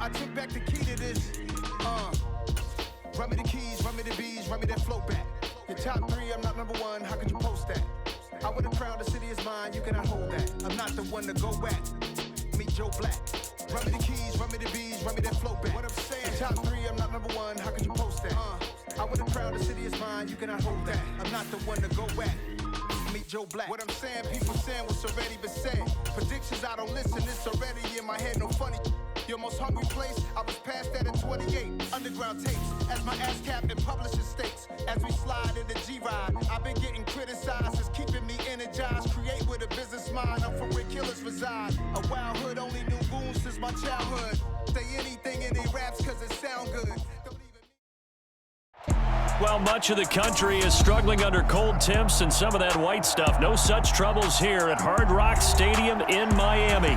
I took back the key to this. Run me the keys, run me the bees, run me that flow back. Your top 3, I'm not number 1, how could you post that? I would have crowned the city is mine, you cannot hold that. I'm not the one to go back. Meet Joe Black. Run me the keys, run me the bees, run me that flow back. What I'm saying, your top 3, I'm not number 1, how could you post that? I would have crowned the city is mine, you cannot hold that. I'm not the one to go back. Meet Joe Black. What I'm saying, people saying what's already been said. Predictions, I don't listen, it's already in my head, no funny. Your most hungry place, I was past that in 28. Underground tapes, as my ass cap in publishing states. As we slide in the G-Ride, I've been getting criticized, it's keeping me energized. Create with a business mind, I'm from where killers reside. A wild hood, only knew goons since my childhood. Say anything in they raps cause it sound good. Well, much of the country is struggling under cold temps and some of that white stuff. No such troubles here at Hard Rock Stadium in Miami.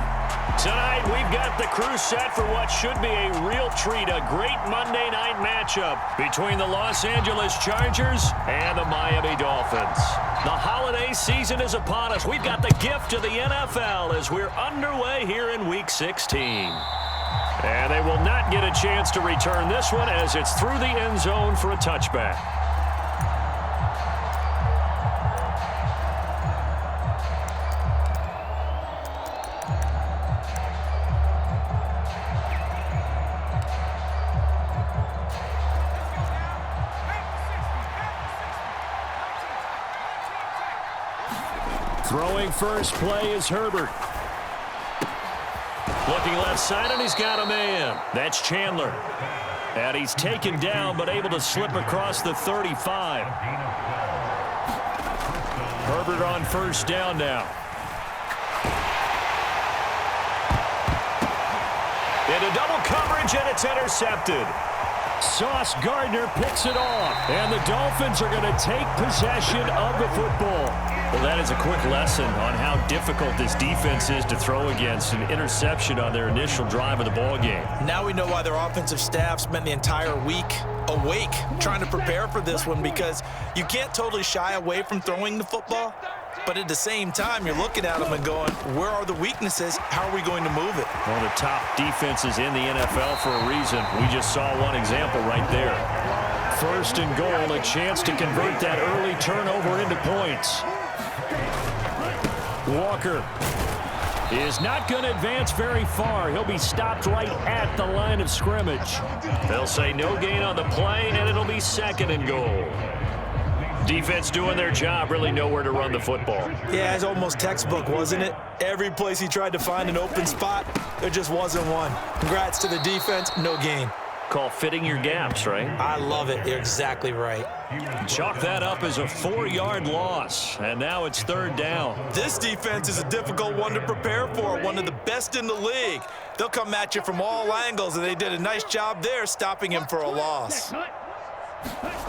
Tonight, we've got the crew set for what should be a real treat, a great Monday night matchup between the Los Angeles Chargers and the Miami Dolphins. The holiday season is upon us. We've got the gift of the NFL as we're underway here in Week 16. And they will not get a chance to return this one as it's through the end zone for a touchback. Throwing first play is Herbert. Looking left side, and he's got a man. That's Chandler. And he's taken down, but able to slip across the 35. Herbert on first down now. Into double coverage, and it's intercepted. Sauce Gardner picks it off, and the Dolphins are going to take possession of the football. Well, that is a quick lesson on how difficult this defense is to throw against. An interception on their initial drive of the ball game. Now we know why their offensive staff spent the entire week awake trying to prepare for this one, because you can't totally shy away from throwing the football, but at the same time, you're looking at them and going, where are the weaknesses? How are we going to move it? One of the top defenses in the NFL for a reason. We just saw one example right there. First and goal, a chance to convert that early turnover into points. Walker is not going to advance very far. He'll be stopped right at the line of scrimmage. They'll say no gain on the play, and it'll be second and goal. Defense doing their job, really nowhere to run the football. Yeah, it's almost textbook, wasn't it? Every place he tried to find an open spot, there just wasn't one. Congrats to the defense, no gain. Call fitting your gaps, right? I love it. You're exactly right. Chalk that up as a 4-yard loss, and now it's third down. This defense is a difficult one to prepare for, one of the best in the league. They'll come at you from all angles, and they did a nice job there stopping him for a loss.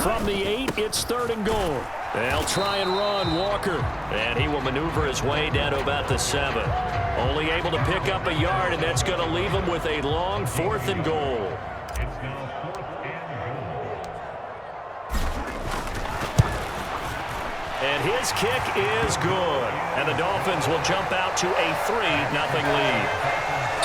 From the 8, it's third and goal. They'll try and run Walker, and he will maneuver his way down to about the 7. Only able to pick up a yard, and that's going to leave him with a long 4th and goal. And his kick is good. And the Dolphins will jump out to a 3-0 lead.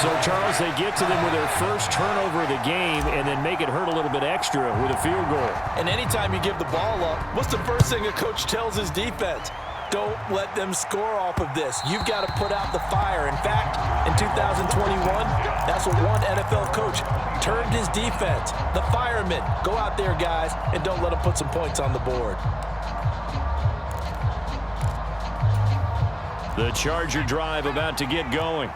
So, Charles, they get to them with their first turnover of the game and then make it hurt a little bit extra with a field goal. And anytime you give the ball up, what's the first thing a coach tells his defense? Don't let them score off of this. You've got to put out the fire. In fact, in 2021, that's what one NFL coach termed his defense. The firemen. Go out there, guys, and don't let them put some points on the board. The Charger drive about to get going.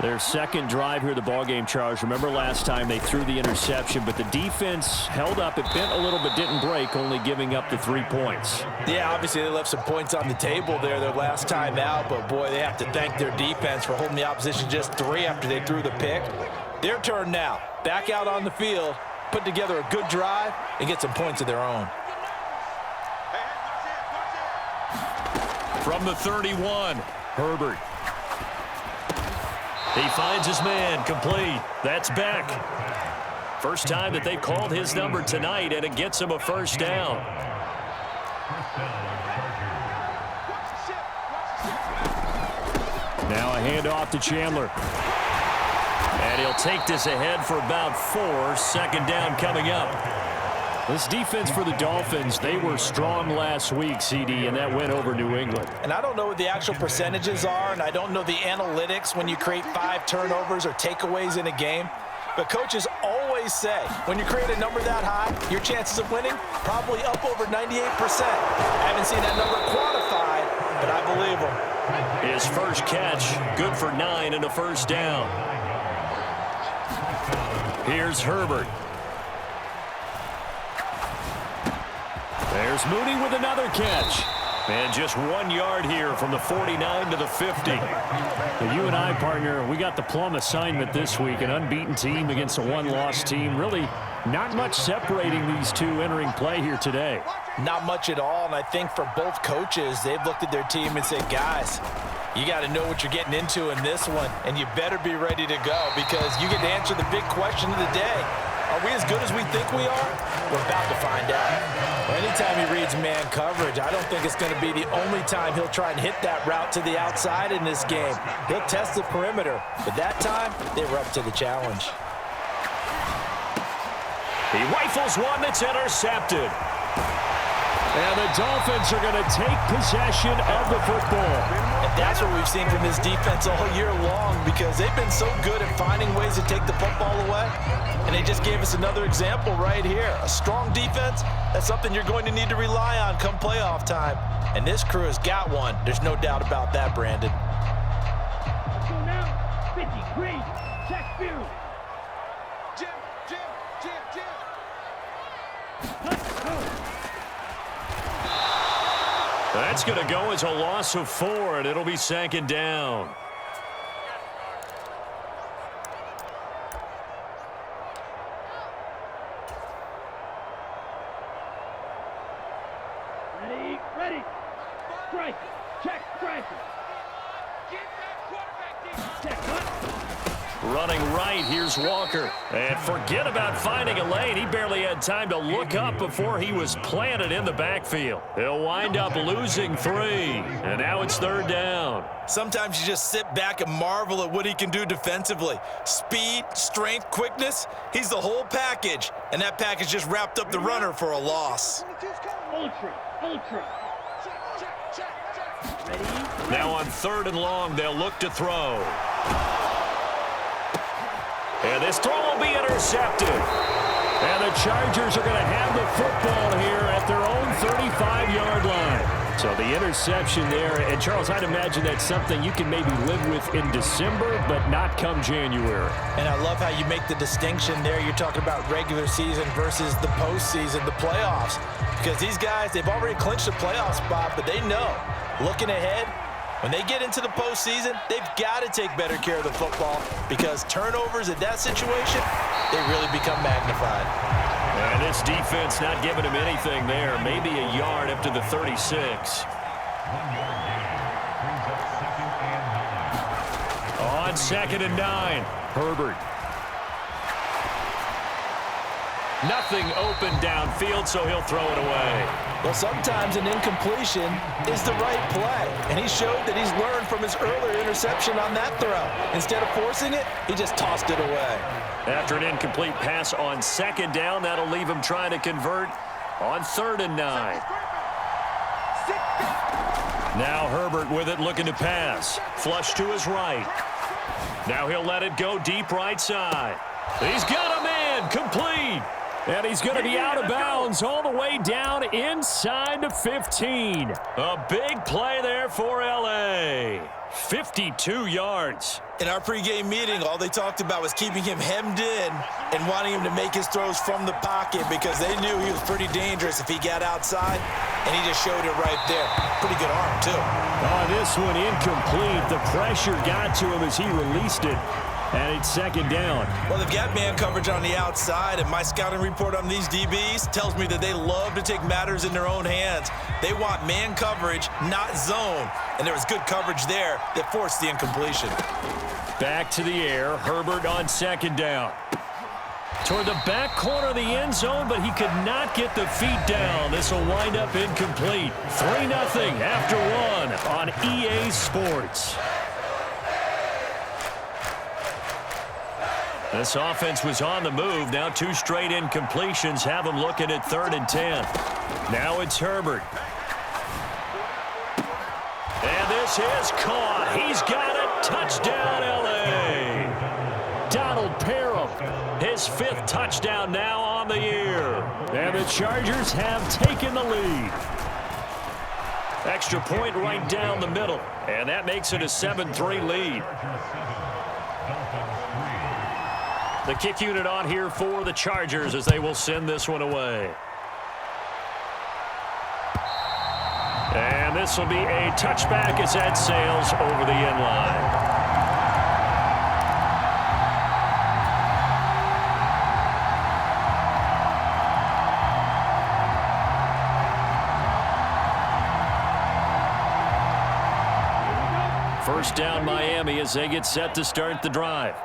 Their second drive here of the ballgame, Charles. Remember last time they threw the interception, but the defense held up. It bent a little but didn't break, only giving up the 3 points. Yeah, obviously they left some points on the table there their last time out, but boy, they have to thank their defense for holding the opposition just 3 after they threw the pick. Their turn now. Back out on the field, put together a good drive, and get some points of their own. From the 31, Herbert. He finds his man, complete. That's Beck. First time that they've called his number tonight, and it gets him a first down. Now a handoff to Chandler. And he'll take this ahead for about 4. Second down coming up. This defense for the Dolphins, they were strong last week, CD, and that went over New England. And I don't know what the actual percentages are, and I don't know the analytics when you create 5 turnovers or takeaways in a game. But coaches always say, when you create a number that high, your chances of winning probably up over 98%. I haven't seen that number quantified, but I believe him. His first catch, good for 9 and a first down. Here's Herbert. There's Mooney with another catch. And just 1 yard here from the 49 to the 50. Well, you and I, partner, we got the plum assignment this week. An unbeaten team against a one-loss team. Really not much separating these two entering play here today. Not much at all, and I think for both coaches, they've looked at their team and said, guys, you got to know what you're getting into in this one, and you better be ready to go because you get to answer the big question of the day. Are we as good as we think we are? We're about to find out. Well, anytime he reads man coverage, I don't think it's going to be the only time he'll try and hit that route to the outside in this game. He'll test the perimeter, but that time, they were up to the challenge. He rifles one that's intercepted. And the Dolphins are going to take possession of the football. And that's what we've seen from this defense all year long because they've been so good at finding ways to take the football away. And they just gave us another example right here. A strong defense, that's something you're going to need to rely on come playoff time. And this crew has got one. There's no doubt about that, Brandon. Let's go now. 50, green, check field. Jim. Let's go. That's going to go as a loss of 4, and it'll be second down. Ready. Strike. Check, strike. Get that quarterback. Check, what? Running right, here's Walker. And forget about finding a lane. He barely had time to look up before he was planted in the backfield. He'll wind up losing 3. And now it's third down. Sometimes you just sit back and marvel at what he can do defensively. Speed, strength, quickness, he's the whole package. And that package just wrapped up the runner for a loss. Ultra. Ready. Now on 3rd and long, they'll look to throw. And this throw will be intercepted. And the Chargers are going to have the football here at their own 35-yard line. So the interception there. And, Charles, I'd imagine that's something you can maybe live with in December, but not come January. And I love how you make the distinction there. You're talking about regular season versus the postseason, the playoffs. Because these guys, they've already clinched a playoff spot, but they know, looking ahead, when they get into the postseason, they've got to take better care of the football because turnovers in that situation, they really become magnified. And this defense not giving him anything there. Maybe a yard up to the 36. On 2nd and 9, Herbert. Nothing open downfield, so he'll throw it away. Well, sometimes an incompletion is the right play, and he showed that he's learned from his earlier interception on that throw. Instead of forcing it, he just tossed it away. After an incomplete pass on 2nd down, that'll leave him trying to convert on 3rd and 9. Now Herbert with it, looking to pass. Flush to his right. Now he'll let it go deep right side. He's got a man, complete. And he's going to be out of bounds all the way down inside the 15. A big play there for L.A. 52 yards. In our pregame meeting, all they talked about was keeping him hemmed in and wanting him to make his throws from the pocket because they knew he was pretty dangerous if he got outside, and he just showed it right there. Pretty good arm, too. Oh, this one incomplete. The pressure got to him as he released it. And it's 2nd down. Well, they've got man coverage on the outside, and my scouting report on these DBs tells me that they love to take matters in their own hands. They want man coverage, not zone. And there was good coverage there that forced the incompletion. Back to the air, Herbert on 2nd down. Toward the back corner of the end zone, but he could not get the feet down. This will wind up incomplete. 3-0 after 1 on EA Sports. This offense was on the move. Now 2 straight incompletions have them looking at 3rd and 10. Now it's Herbert. And this is caught. He's got it. Touchdown, L.A. Donald Parham, his 5th touchdown now on the year. And the Chargers have taken the lead. Extra point right down the middle. And that makes it a 7-3 lead. The kick unit on here for the Chargers as they will send this one away. And this will be a touchback as that sails over the end line. First down Miami as they get set to start the drive.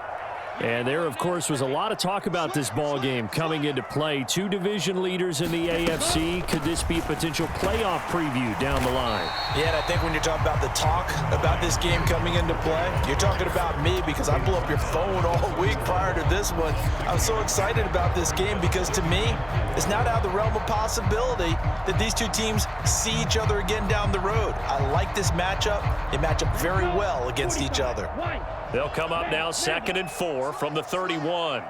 And there, of course, was a lot of talk about this ball game coming into play. 2 division leaders in the AFC. Could this be a potential playoff preview down the line? Yeah, and I think when you're talking about the talk about this game coming into play, you're talking about me because I blew up your phone all week prior to this one. I'm so excited about this game because, to me, it's not out of the realm of possibility that these 2 teams see each other again down the road. I like this matchup. They match up very well against each other. They'll come up now 2nd and 4 from the 31.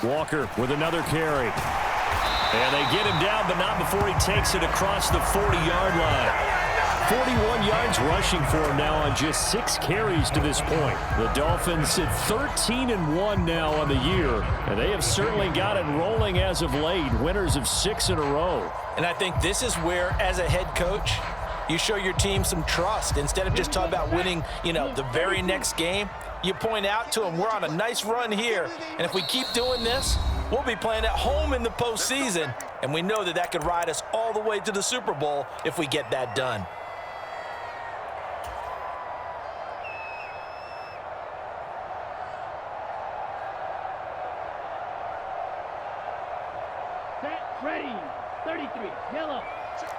Walker with another carry. And they get him down, but not before he takes it across the 40-yard line. 41 yards rushing for him now on just 6 carries to this point. The Dolphins sit 13-1 now on the year, and they have certainly got it rolling as of late, winners of 6 in a row. And I think this is where, as a head coach, you show your team some trust. Instead of just talking about winning, the very next game, you point out to them, we're on a nice run here, and if we keep doing this, we'll be playing at home in the postseason, and we know that that could ride us all the way to the Super Bowl if we get that done. Set, ready. 33, yellow.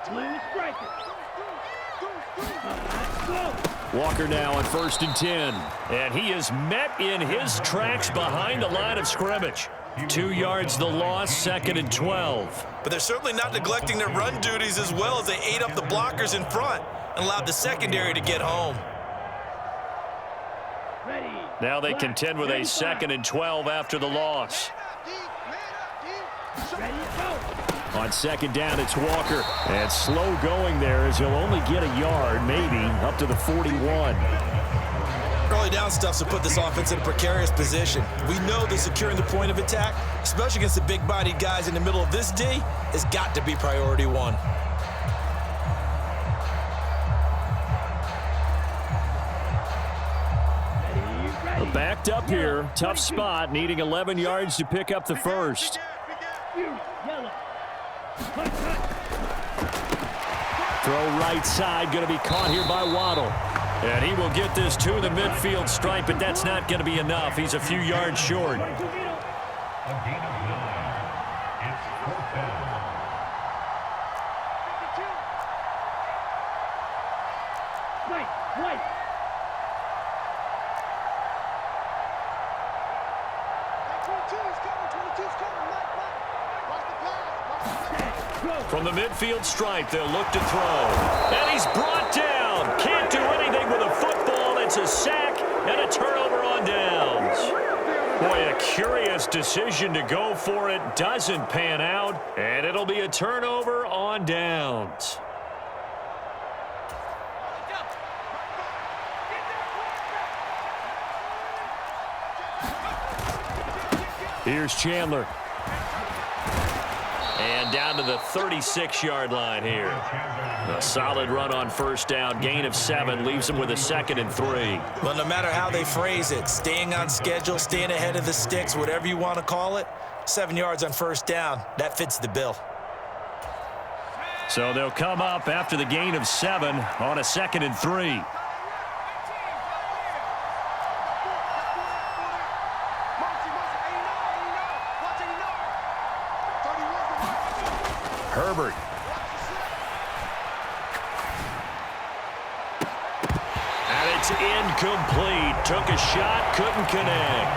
Blue striker. Walker now on 1st and 10. And he is met in his tracks behind the line of scrimmage. 2 yards the loss, 2nd and 12. But they're certainly not neglecting their run duties as well as they ate up the blockers in front and allowed the secondary to get home. Ready. Now they contend with a 2nd and 12 after the loss. Ready, go. On 2nd down, it's Walker. And slow going there as he'll only get a yard, maybe, up to the 41. Early down stuffs will put this offense in a precarious position. We know that securing the point of attack, especially against the big-bodied guys in the middle of this D, has got to be priority 1. Backed up here, tough spot, needing 11 yards to pick up the first. Yellow. Throw right side, going to be caught here by Waddle. And he will get this to the midfield stripe, but that's not going to be enough. He's a few yards short. A gain of 9. It's 4th down. White. From the midfield stripe, they'll look to throw. And he's brought down. Can't do anything with a football. It's a sack and a turnover on downs. Boy, a curious decision to go for it. Doesn't pan out. And it'll be a turnover on downs. Here's Chandler. And down to the 36-yard line here. A solid run on 1st down. Gain of 7 leaves them with a 2nd and 3. Well, no matter how they phrase it, staying on schedule, staying ahead of the sticks, whatever you want to call it, 7 yards on 1st down, that fits the bill. So they'll come up after the gain of 7 on a 2nd and 3. Herbert. And it's incomplete. Took a shot, couldn't connect.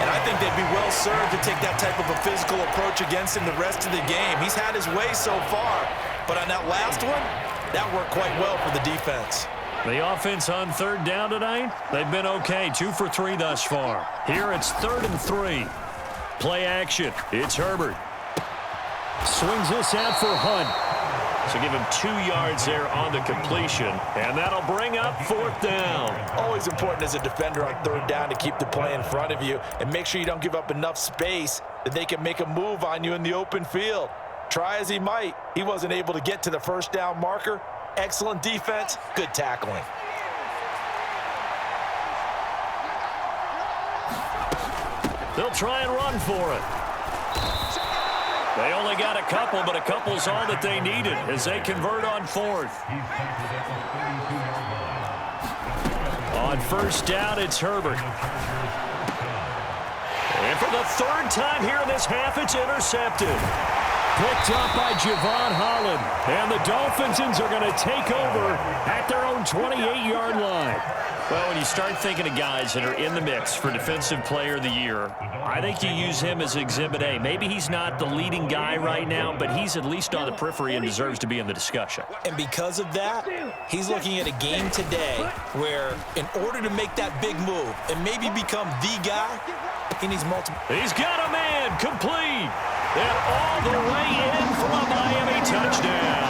And I think they'd be well served to take that type of a physical approach against him the rest of the game. He's had his way so far, but on that last one, that worked quite well for the defense. The offense on third down tonight, they've been okay, 2 for 3 thus far. Here it's 3rd and 3. Play action. It's Herbert. Swings this out for Hunt. So give him 2 yards there on the completion, and that'll bring up 4th down. Always important as a defender on 3rd down to keep the play in front of you and make sure you don't give up enough space that they can make a move on you in the open field. Try as he might, he wasn't able to get to the 1st down marker. Excellent defense, good tackling. They'll try and run for it. They only got a couple, but a couple's all that they needed as they convert on 4th. On 1st down, it's Herbert. And for the 3rd time here in this half, it's intercepted. Picked up by Javon Holland. And the Dolphins are going to take over at their own 28-yard line. Well, when you start thinking of guys that are in the mix for Defensive Player of the Year, I think you use him as Exhibit A. Maybe he's not the leading guy right now, but he's at least on the periphery and deserves to be in the discussion. And because of that, he's looking at a game today where in order to make that big move and maybe become the guy, he needs multiple. He's got a man complete. And all the way in for a Miami touchdown.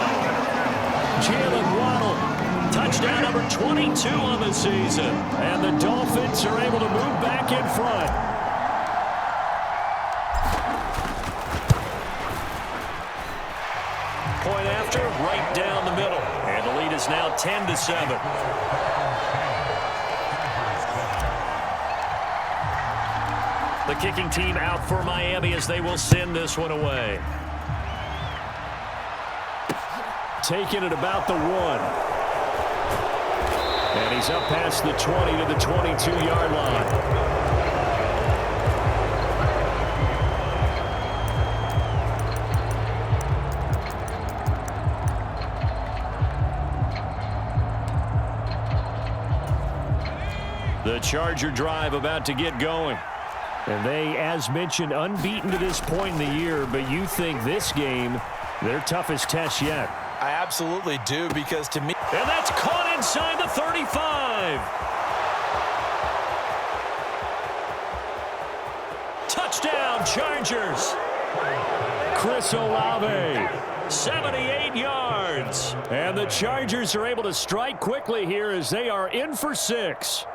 Jalen Waddle. Touchdown number 22 on the season. And the Dolphins are able to move back in front. Point after, right down the middle. And the lead is now 10-7. The kicking team out for Miami as they will send this one away. Taking it about the 1. And he's up past the 20 to the 22-yard line. The Charger drive about to get going. And they, as mentioned, unbeaten to this point in the year, but you think this game, their toughest test yet. I absolutely do, because to me... And that's caught inside the 35. Touchdown, Chargers. Chris Olave, 78 yards. And the Chargers are able to strike quickly here as they are in for 6.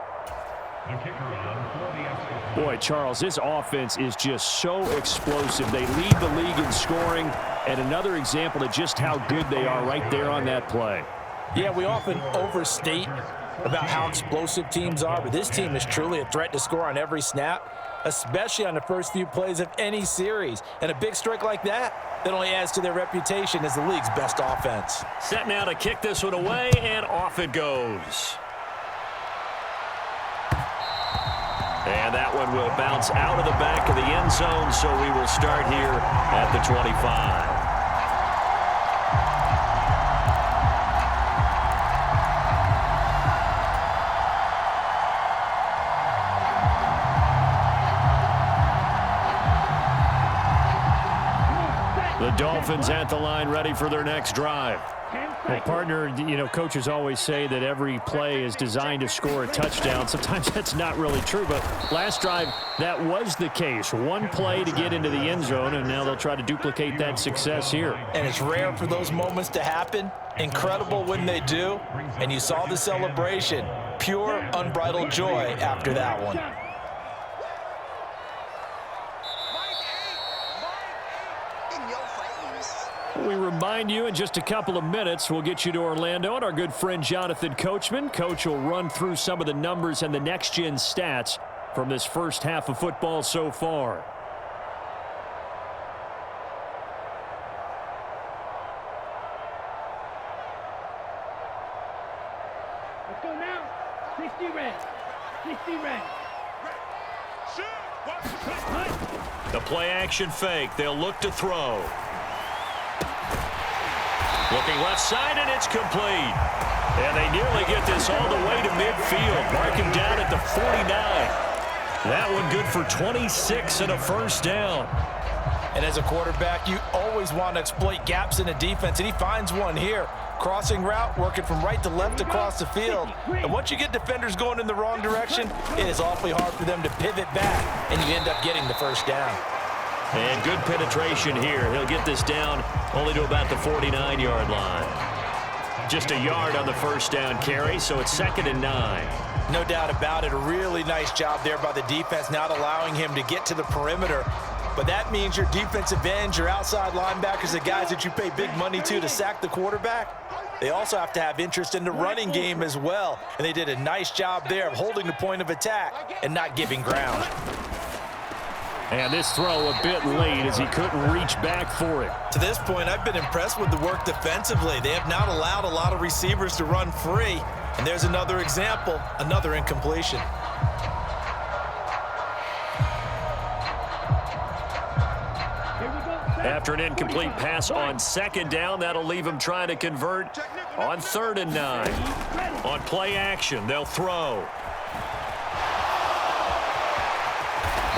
Boy, Charles, this offense is just so explosive. They lead the league in scoring, and another example of just how good they are right there on that play. Yeah, we often overstate about how explosive teams are, but this team is truly a threat to score on every snap, especially on the first few plays of any series. And a big strike like that only adds to their reputation as the league's best offense. Set now to kick this one away, and off it goes. And that one will bounce out of the back of the end zone, so we will start here at the 25. The Dolphins at the line ready for their next drive. Well, partner, you know, coaches always say that every play is designed to score a touchdown. Sometimes that's not really true, but last drive, that was the case. One play to get into the end zone, and now they'll try to duplicate that success here. And it's rare for those moments to happen. Incredible when they do. And you saw the celebration. Pure, unbridled joy after that one. We remind you in just a couple of minutes, we'll get you to Orlando and our good friend Jonathan Coachman. Coach will run through some of the numbers and the next-gen stats from this first half of football so far. Let's go now. 60 red. 60 red. The play-action fake. They'll look to throw. Looking left side, and it's complete. And they nearly get this all the way to midfield. Mark him down at the 49. That one good for 26 and a first down. And as a quarterback, you always want to exploit gaps in the defense, and he finds one here. Crossing route, working from right to left across the field. And once you get defenders going in the wrong direction, it is awfully hard for them to pivot back, and you end up getting the first down. And good penetration here. He'll get this down only to about the 49-yard line. Just a yard on the first down carry, so it's 2nd and 9. No doubt about it. A really nice job there by the defense, not allowing him to get to the perimeter. But that means your defensive ends, your outside linebackers, the guys that you pay big money to sack the quarterback, they also have to have interest in the running game as well. And they did a nice job there of holding the point of attack and not giving ground. And this throw a bit late as he couldn't reach back for it. To this point, I've been impressed with the work defensively. They have not allowed a lot of receivers to run free. And there's another example, another incompletion. After an incomplete pass on 2nd down, that'll leave him trying to convert on 3rd and 9. On play action, they'll throw.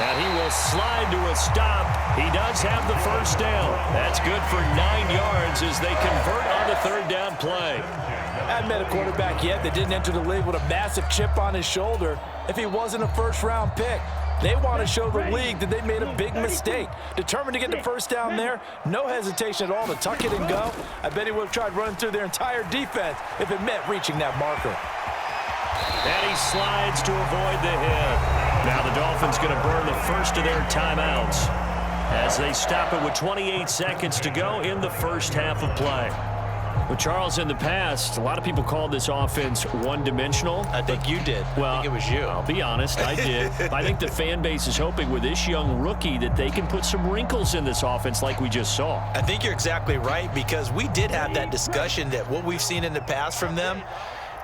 And he will slide to a stop. He does have the first down. That's good for 9 yards as they convert on the 3rd down play. I haven't met a quarterback yet that didn't enter the league with a massive chip on his shoulder if he wasn't a first-round pick. They want to show the league that they made a big mistake. Determined to get the first down there, no hesitation at all to tuck it and go. I bet he would have tried running through their entire defense if it meant reaching that marker. And he slides to avoid the hit. Now the Dolphins going to burn the first of their timeouts as they stop it with 28 seconds to go in the first half of play. Well, Charles, in the past, a lot of people called this offense one-dimensional. I think you did. Well, I think it was you. I'll be honest, I did. I think the fan base is hoping with this young rookie that they can put some wrinkles in this offense like we just saw. I think you're exactly right, because we did have that discussion that what we've seen in the past from them,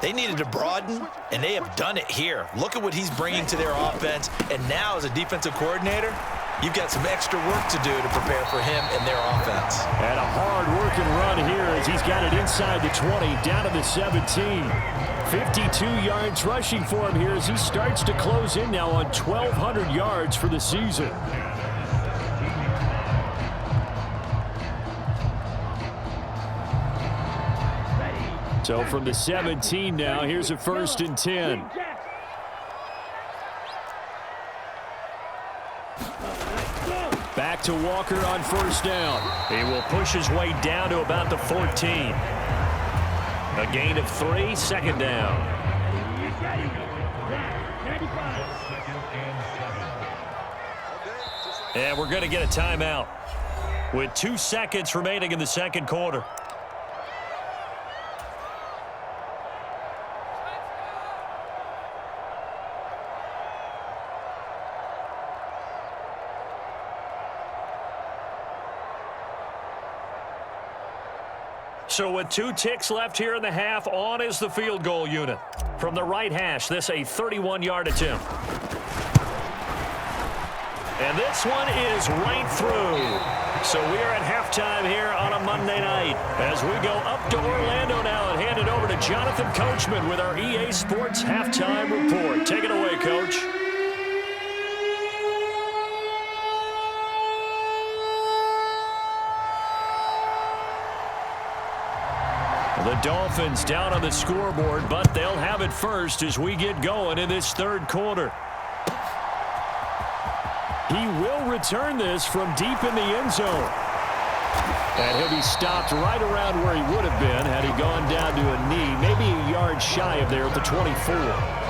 they needed to broaden, and they have done it here. Look at what he's bringing to their offense, and now as a defensive coordinator, you've got some extra work to do to prepare for him and their offense. And a hard-working run here as he's got it inside the 20, down to the 17. 52 yards rushing for him here as he starts to close in now on 1,200 yards for the season. So from the 17 now, here's a 1st and 10. Back to Walker on 1st down. He will push his way down to about the 14. A gain of 3, 2nd down. And we're going to get a timeout with 2 seconds remaining in the 2nd quarter. So with 2 ticks left here in the half, on is the field goal unit. From the right hash, this a 31-yard attempt. And this one is right through. So we are at halftime here on a Monday night as we go up to Orlando now and hand it over to Jonathan Coachman with our EA Sports Halftime Report. Take it away, Coach. The Dolphins down on the scoreboard, but they'll have it first as we get going in this 3rd quarter. He will return this from deep in the end zone. And he'll be stopped right around where he would have been had he gone down to a knee, maybe a yard shy of there at the 24.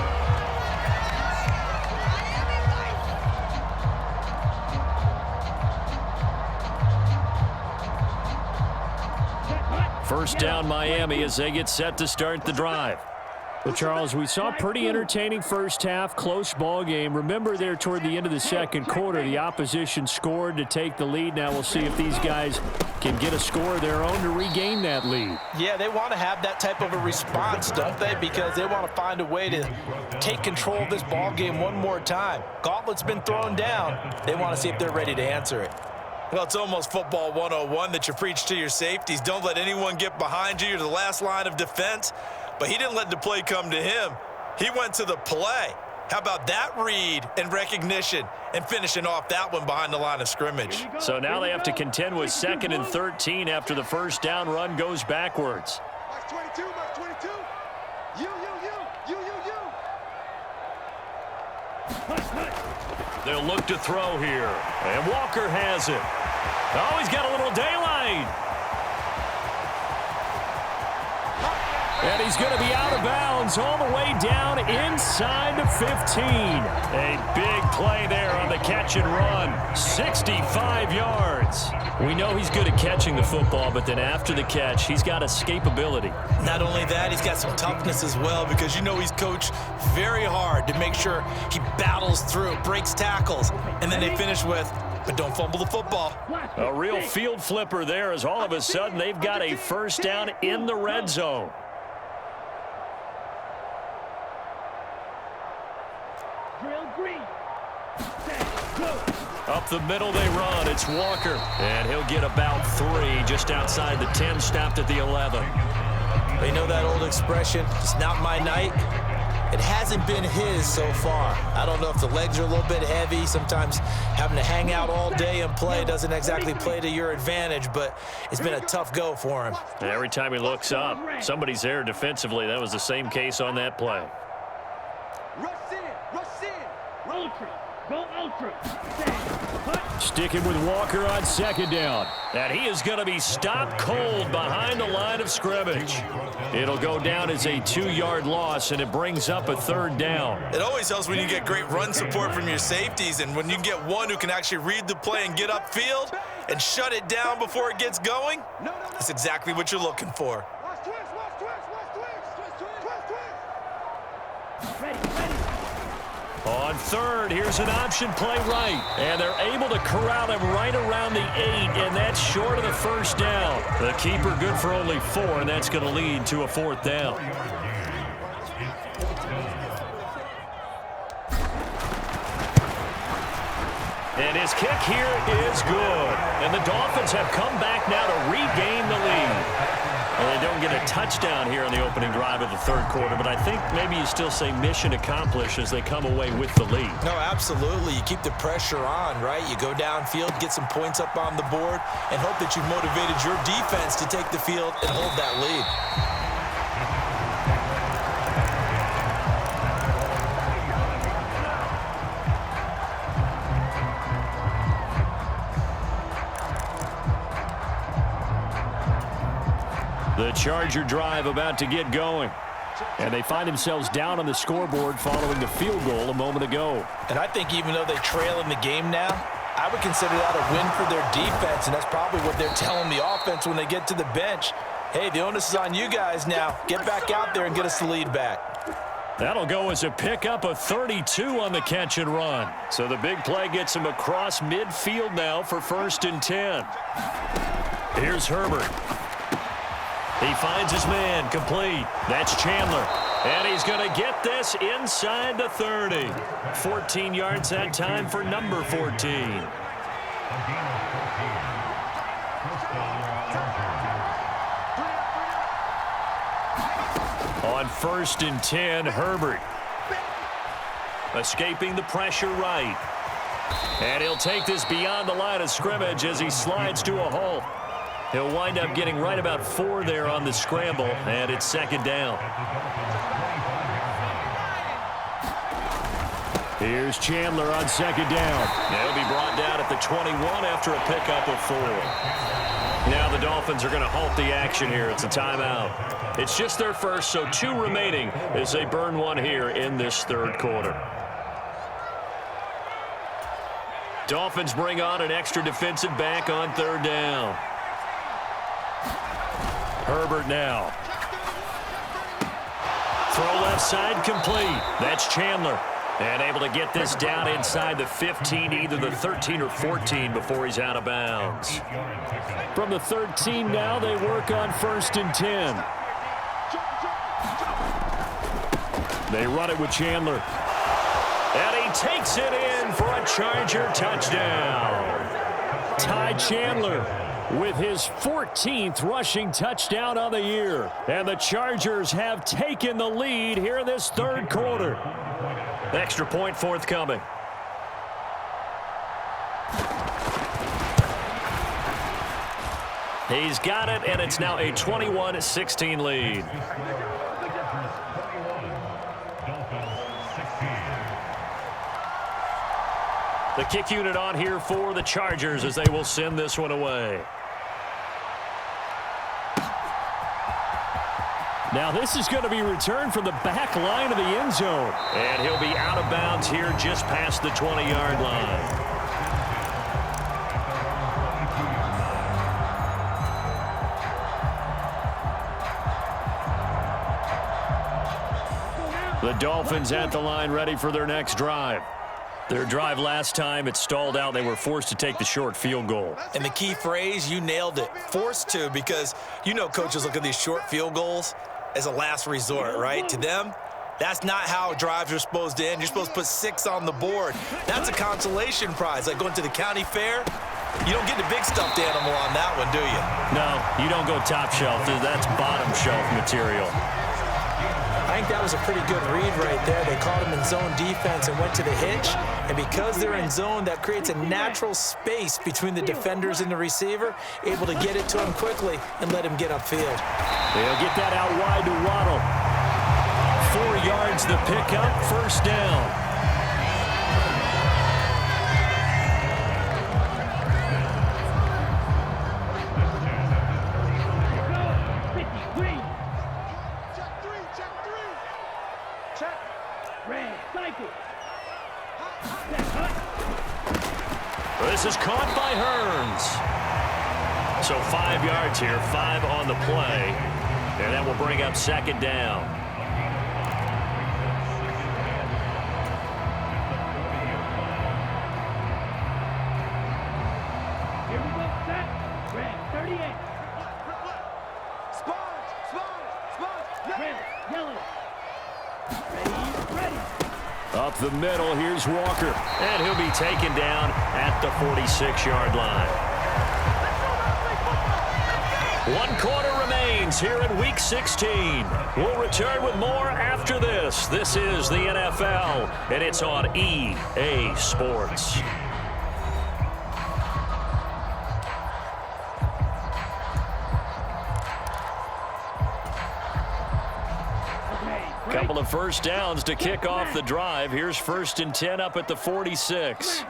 First down Miami as they get set to start the drive. Well, Charles, we saw a pretty entertaining first half, close ball game. Remember there toward the end of the 2nd quarter, the opposition scored to take the lead. Now we'll see if these guys can get a score of their own to regain that lead. Yeah, they want to have that type of a response, don't they? Because they want to find a way to take control of this ball game one more time. Gauntlet's been thrown down. They want to see if they're ready to answer it. Well, it's almost football 101 that you preach to your safeties. Don't let anyone get behind you. You're the last line of defense. but he didn't let the play come to him. He went to the play. How about that read and recognition and finishing off that one behind the line of scrimmage? So now they have to contend with 2nd and 13 after the first down run goes backwards. Mark 22, Mark 22. You. They'll look to throw here. And Walker has it. Oh, he's got a little daylight. And he's going to be out of bounds all the way down inside the 15. A big play there on the catch and run. 65 yards. We know he's good at catching the football, but then after the catch, he's got escapability. Not only that, he's got some toughness as well, because you know he's coached very hard to make sure he battles through, breaks tackles, and then they finish with, but don't fumble the football. A real field flipper there, as all of a sudden they've got a first down in the red zone. Up the middle they run. It's Walker. And he'll get about 3 just outside the 10, stopped at the 11. They know that old expression, it's not my night. It hasn't been his so far. I don't know if the legs are a little bit heavy. Sometimes having to hang out all day and play doesn't exactly play to your advantage, but it's been a tough go for him. And every time he looks up, somebody's there defensively. That was the same case on that play. Rush in. Ultra. Go ultra. Sticking with Walker on 2nd down. And he is going to be stopped cold behind the line of scrimmage. It'll go down as a 2-yard loss, and it brings up a 3rd down. It always helps when you get great run support from your safeties, and when you get one who can actually read the play and get upfield and shut it down before it gets going, that's exactly what you're looking for. Watch twist. Ready. On 3rd, here's an option play right. And they're able to corral him right around the 8, and that's short of the first down. The keeper good for only 4, and that's going to lead to a 4th down. And his kick here is good. And the Dolphins have come back now to regain the lead. Well, they don't get a touchdown here in the opening drive of the 3rd quarter, but I think maybe you still say mission accomplished as they come away with the lead. No, absolutely. You keep the pressure on, right? You go downfield, get some points up on the board, and hope that you've motivated your defense to take the field and hold that lead. The Charger drive about to get going. And they find themselves down on the scoreboard following the field goal a moment ago. And I think even though they trail in the game now, I would consider that a win for their defense, and that's probably what they're telling the offense when they get to the bench. Hey, the onus is on you guys now. Get back out there and get us the lead back. That'll go as a pickup of 32 on the catch and run. So the big play gets him across midfield now for 1st and 10. Here's Herbert. He finds his man, complete. That's Chandler. And he's going to get this inside the 30. 14 yards that time for number 14. On 1st and 10, Herbert. Escaping the pressure right. And he'll take this beyond the line of scrimmage as he slides to a halt. He'll wind up getting right about 4 there on the scramble, and it's 2nd down. Here's Chandler on 2nd down. He'll be brought down at the 21 after a pickup of 4. Now the Dolphins are going to halt the action here. It's a timeout. It's just their first, so 2 remaining as they burn 1 here in this 3rd quarter. Dolphins bring on an extra defensive back on 3rd down. Herbert now. Throw left side complete. That's Chandler. And able to get this down inside the 15, either the 13 or 14 before he's out of bounds. From the 13 now, they work on 1st and 10. They run it with Chandler. And he takes it in for a Charger touchdown. Ty Chandler with his 14th rushing touchdown on the year. And the Chargers have taken the lead here in this third quarter. Extra point forthcoming. He's got it, and it's now a 21-16 lead. The kick unit on here for the Chargers as they will send this one away. Now this is going to be returned from the back line of the end zone. And he'll be out of bounds here just past the 20-yard line. The Dolphins at the line ready for their next drive. Their drive last time, it stalled out. They were forced to take the short field goal. And the key phrase, you nailed it, forced to, because you know coaches look at these short field goals as a last resort, right? To them, that's not how drives are supposed to end. You're supposed to put 6 on the board. That's a consolation prize, like going to the county fair. You don't get the big stuffed animal on that one, do you? No, you don't go top shelf. That's bottom shelf material. I think that was a pretty good read right there. They caught him in zone defense and went to the hitch. And because they're in zone, that creates a natural space between the defenders and the receiver, able to get it to him quickly and let him get upfield. They'll get that out wide to Waddle. 4 yards the pickup, first down. This is caught by Hearns. So 5 yards here, 5 on the play. And that will bring up second down. Here we go, set. Red, 38. Red, yellow. Ready. Up the middle, here's Walker. And he'll be taken down at the 46-yard line. 1 quarter remains here in Week 16. We'll return with more after this. This is the NFL, and it's on EA Sports. Couple of first downs to kick off the drive. Here's 1st and 10 up at the 46.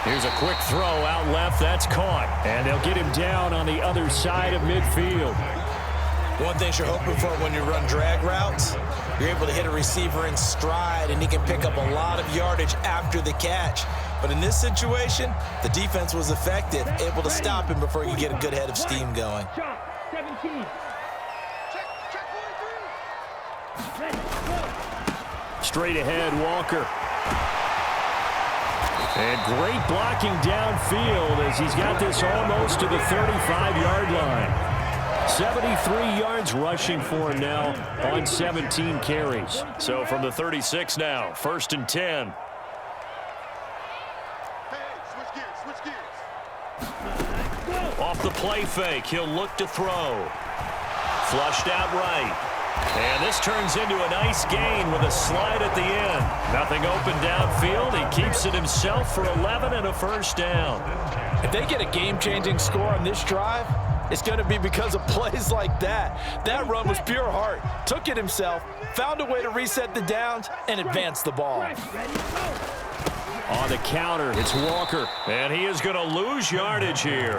Here's a quick throw out left. That's caught. And they'll get him down on the other side of midfield. One thing you're hoping for when you run drag routes, you're able to hit a receiver in stride, and he can pick up a lot of yardage after the catch. But in this situation, the defense was effective, able to stop him before you get a good head of steam going. 17. Straight ahead, Walker. And great blocking downfield as he's got this almost to the 35-yard line. 73 yards rushing for him now on 17 carries. So from the 36 now, 1st and 10. Off the play fake, he'll look to throw. Flushed out right. And this turns into a nice gain with a slide at the end. Nothing open downfield. He keeps it himself for 11 and a first down. If they get a game-changing score on this drive, it's going to be because of plays like that. That run was pure heart. Took it himself, found a way to reset the downs, and advance the ball. On the counter, it's Walker. And he is going to lose yardage here.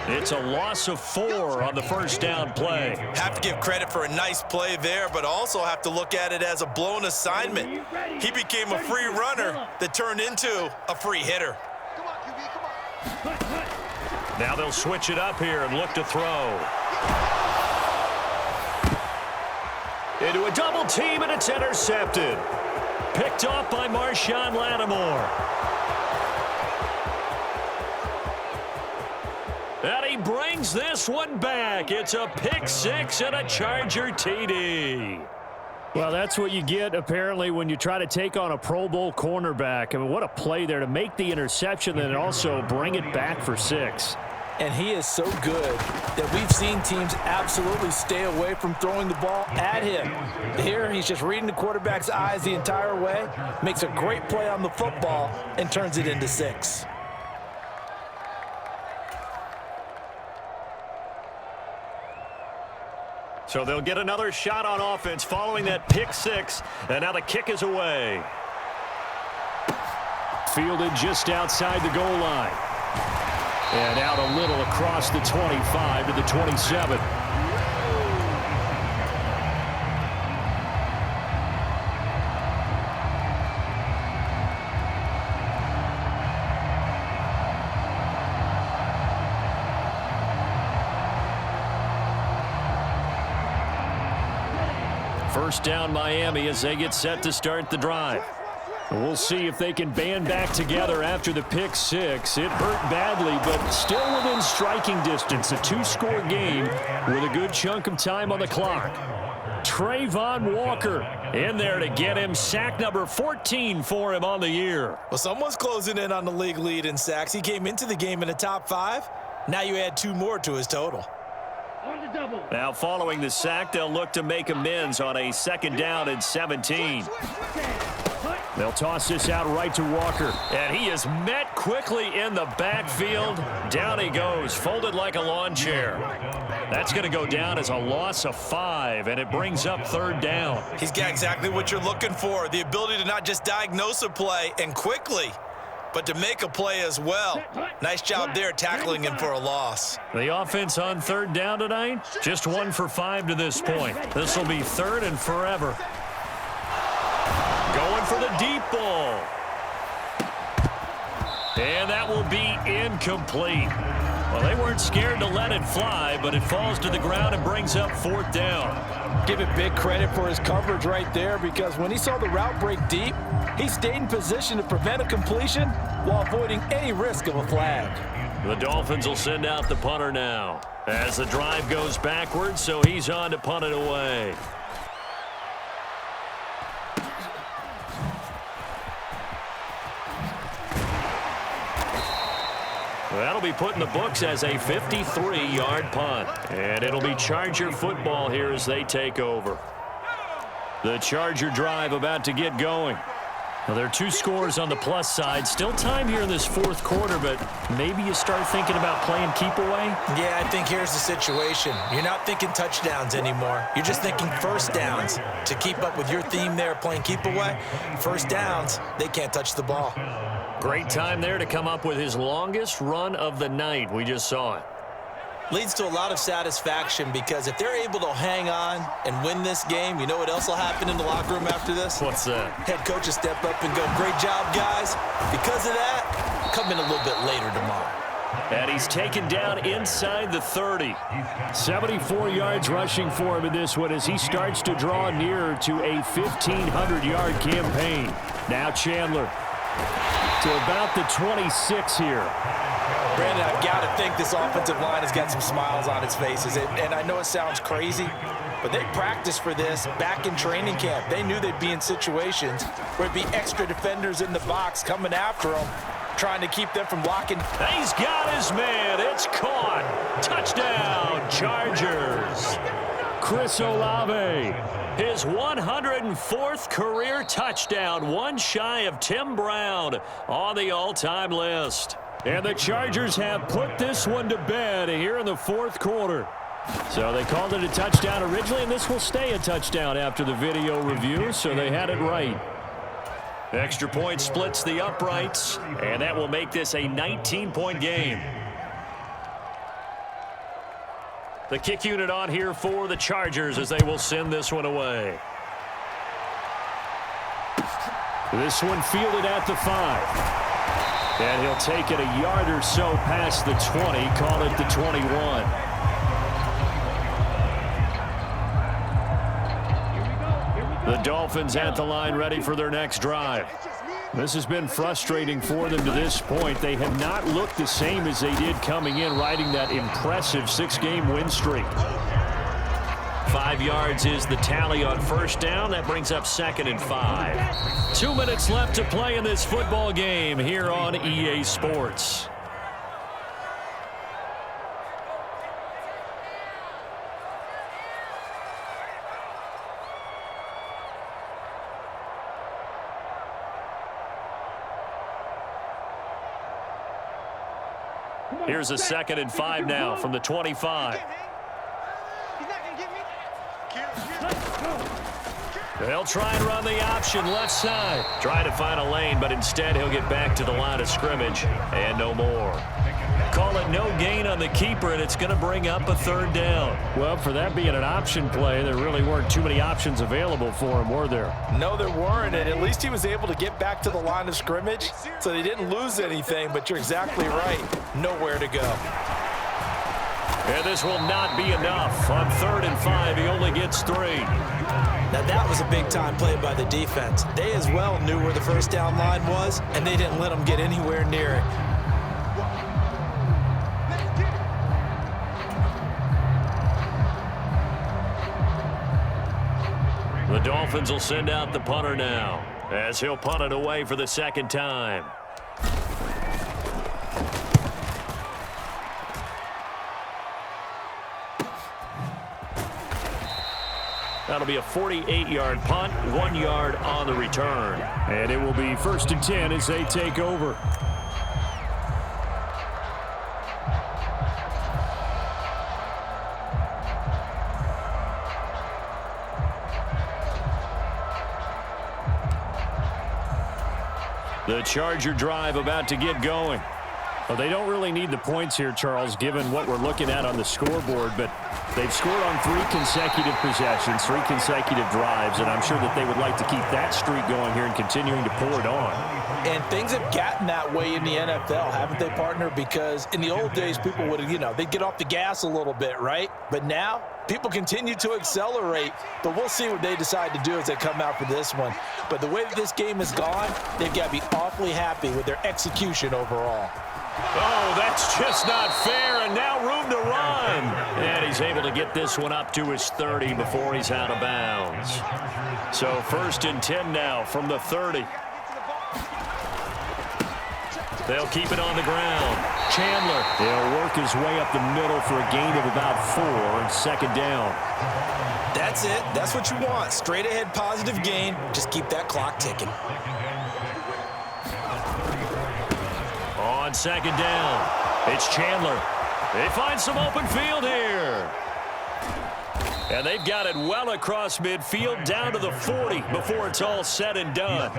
It's a loss of 4 on the first down play. Have to give credit for a nice play there, but also have to look at it as a blown assignment. He became a free runner that turned into a free hitter. Now they'll switch it up here and look to throw. Into a double team, and it's intercepted. Picked off by Marshawn Lattimore. And he brings this one back. It's a pick 6 and a Charger TD. Well, that's what you get, apparently, when you try to take on a Pro Bowl cornerback. I mean, what a play there to make the interception and also bring it back for 6. And he is so good that we've seen teams absolutely stay away from throwing the ball at him. Here, he's just reading the quarterback's eyes the entire way, makes a great play on the football, and turns it into 6. So they'll get another shot on offense following that pick 6, and now the kick is away. Fielded just outside the goal line. And out a little across the 25 to the 27. First down Miami as they get set to start the drive. We'll see if they can band back together after the pick 6. It hurt badly, but still within striking distance. A 2-score game with a good chunk of time on the clock. Trayvon Walker in there to get him sack number 14 for him on the year. Well, someone's closing in on the league lead in sacks. He came into the game in the top 5. Now you add 2 more to his total. Now following the sack, they'll look to make amends on a 2nd down and 17. They'll toss this out right to Walker. And he is met quickly in the backfield. Down he goes, folded like a lawn chair. That's going to go down as a loss of 5, and it brings up 3rd down. He's got exactly what you're looking for, the ability to not just diagnose a play and quickly, but to make a play as well. Nice job there tackling him for a loss. The offense on 3rd down tonight, just 1 for 5 to this point. This will be 3rd and forever. Going for the deep ball. And that will be incomplete. Well, they weren't scared to let it fly, but it falls to the ground and brings up 4th down. Give it big credit for his coverage right there, because when he saw the route break deep, he stayed in position to prevent a completion while avoiding any risk of a flag. The Dolphins will send out the punter now as the drive goes backwards, so he's on to punt it away. That'll be put in the books as a 53-yard punt. And it'll be Charger football here as they take over. The Charger drive about to get going. Well, there are 2 scores on the plus side. Still time here in this 4th quarter, but maybe you start thinking about playing keep away? Yeah, I think here's the situation. You're not thinking touchdowns anymore. You're just thinking 1st downs. To keep up with your theme there, playing keep away, 1st downs, they can't touch the ball. Great time there to come up with his longest run of the night. We just saw it. Leads to a lot of satisfaction, because if they're able to hang on and win this game, you know what else will happen in the locker room after this? What's that? Head coach will step up and go, "Great job, guys. Because of that, come in a little bit later tomorrow." And he's taken down inside the 30. 74 yards rushing for him in this one as he starts to draw nearer to a 1,500-yard campaign. Now Chandler to about the 26 here. Brandon, I've got to think this offensive line has got some smiles on its faces. And I know it sounds crazy, but they practiced for this back in training camp. They knew they'd be in situations where it'd be extra defenders in the box coming after them, trying to keep them from blocking. He's got his man. It's caught. Touchdown, Chargers. Chris Olave. His 104th career touchdown, one shy of Tim Brown on the all-time list. And the Chargers have put this one to bed here in the 4th quarter. So they called it a touchdown originally, and this will stay a touchdown after the video review, so they had it right. Extra point splits the uprights, and that will make this a 19-point game. The kick unit on here for the Chargers as they will send this one away. This one fielded at the 5. And he'll take it a yard or so past the 20, call it the 21. The Dolphins at the line ready for their next drive. This has been frustrating for them to this point. They have not looked the same as they did coming in, riding that impressive 6-game win streak. 5 yards is the tally on first down. That brings up 2nd and 5. 2 minutes left to play in this football game here on EA Sports. Here's a 2nd and 5 now from the 25. They'll try and run the option left side. Try to find a lane, but instead he'll get back to the line of scrimmage and no more. Call it no gain on the keeper, and it's going to bring up a 3rd down. Well, for that being an option play, there really weren't too many options available for him, were there? No, there weren't, and at least he was able to get back to the line of scrimmage, so they didn't lose anything, but you're exactly right. Nowhere to go. And this will not be enough. On 3rd and 5, he only gets 3. Now that was a big-time play by the defense. They as well knew where the first down line was, and they didn't let them get anywhere near it. The Dolphins will send out the punter now, as he'll punt it away for the 2nd time. That'll be a 48-yard punt, 1 yard on the return. And it will be 1st and 10 as they take over. The Charger drive about to get going. Well, they don't really need the points here, Charles, given what we're looking at on the scoreboard, but they've scored on 3 consecutive possessions, 3 consecutive drives, and I'm sure that they would like to keep that streak going here and continuing to pour it on. And things have gotten that way in the NFL, haven't they, partner? Because in the old days, people would have, they'd get off the gas a little bit, right? But now, people continue to accelerate, but we'll see what they decide to do as they come out for this one. But the way that this game has gone, they've got to be awfully happy with their execution overall. Oh, that's just not fair, and now room to run. And he's able to get this one up to his 30 before he's out of bounds. So 1st and 10 now from the 30. They'll keep it on the ground. Chandler. He'll work his way up the middle for a gain of about 4 and 2nd down. That's it. That's what you want. Straight ahead positive gain. Just keep that clock ticking. On 2nd down, it's Chandler. They find some open field here. And they've got it well across midfield down to the 40 before it's all said and done.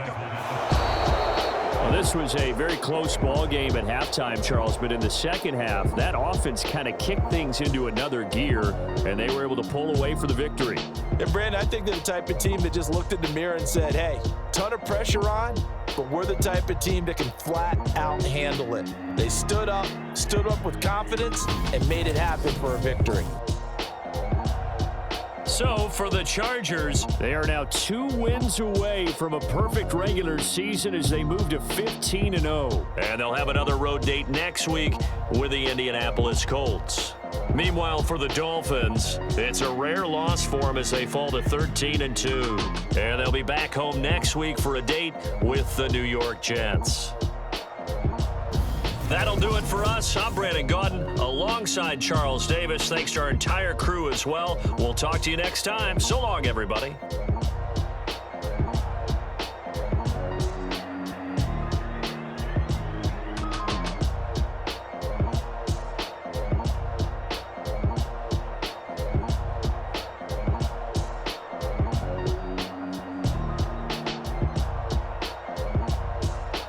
Well, this was a very close ball game at halftime, Charles, but in the second half, that offense kind of kicked things into another gear, and they were able to pull away for the victory. Yeah, Brandon, I think they're the type of team that just looked in the mirror and said, hey, ton of pressure on, but we're the type of team that can flat out handle it. They stood up with confidence, and made it happen for a victory. So for the Chargers, they are now 2 wins away from a perfect regular season as they move to 15-0. And they'll have another road date next week with the Indianapolis Colts. Meanwhile, for the Dolphins, it's a rare loss for them as they fall to 13-2. And they'll be back home next week for a date with the New York Jets. That'll do it for us. I'm Brandon Gaudin alongside Charles Davis. Thanks to our entire crew as well. We'll talk to you next time. So long, everybody.